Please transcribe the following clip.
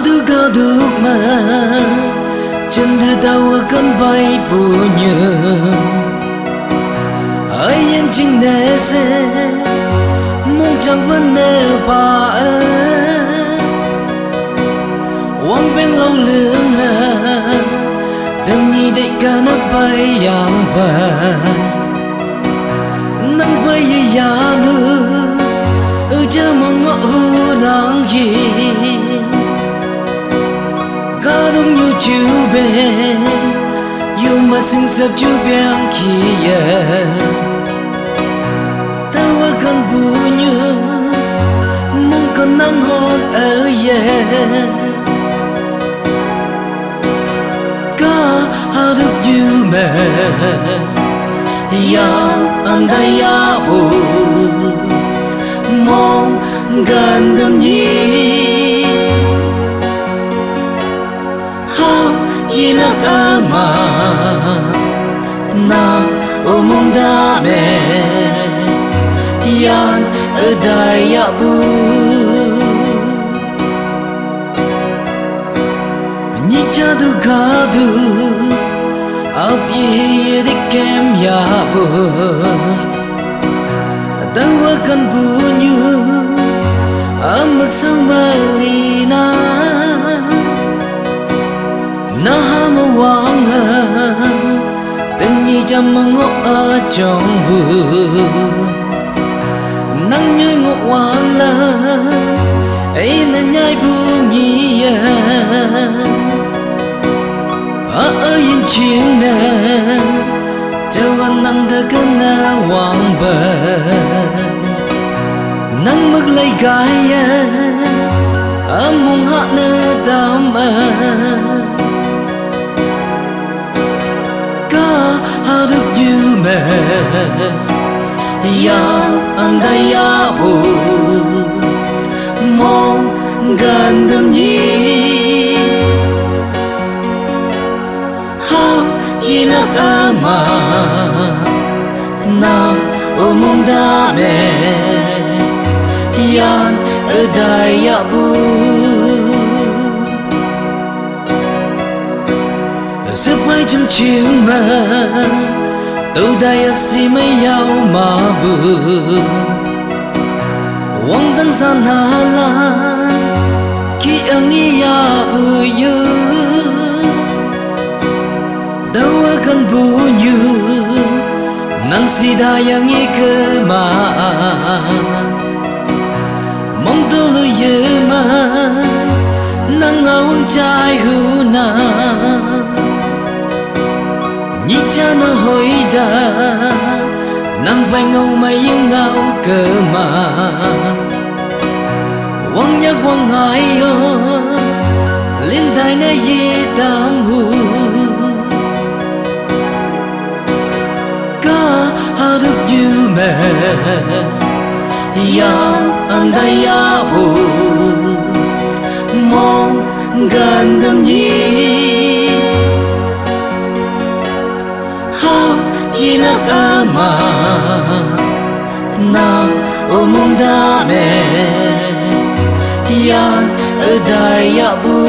Aduk ma chân tao con bay punya ai chinh nè se mong chẳng vấn nè và quăng bên lâu lương đâm nhi đại ca nó bay yang vàng nắng với ya nu chớ mong ngõ nắng gì ca đông như chiu bè yêu mà sinh sập chiu bèng kia tao cần buồn như mong cần nắng hôn ở ca được như mẹ ya anh đây ya bu mong gần đêm gì chỉ là ca mà na mong đã mẹ yan ở đây ya bu nhị cha du ca du ấp ye de kem ya bu tao cần bu như âm sâu mơ lì na na ham wang tình như chăm ngõ ở trong bờ nắng như ngõ wang la ấy là nhai bu nhỉ ở yên chieng nè châu anh nắng thơ cơn na wang bờ nắng mức lấy gai mong hát nơ đam ca được như mẹ ya anh đây ya bu mong gần đêm gì chỉ là ca mà na mong đã mẹ yan ở đây ya bu sức mây trong chiều mà từ đây si mấy nhau mà bự quăng tăng san hà lan khi anh ya như đâu cần bu như nắng si đa yang nghĩ cơ mà mong tôi yêu mà nắng áo trai hư na nhị cha nó hồi đã nắng vai ngâu mây ngao cơ mà quăng nhắc quăng ai yo lên đài nơi gì đam hu ca được như mẹ ya anh đây ya bu mong gần đêm gì chỉ là ca mà na mong đã mẹ ya ở đây ya bu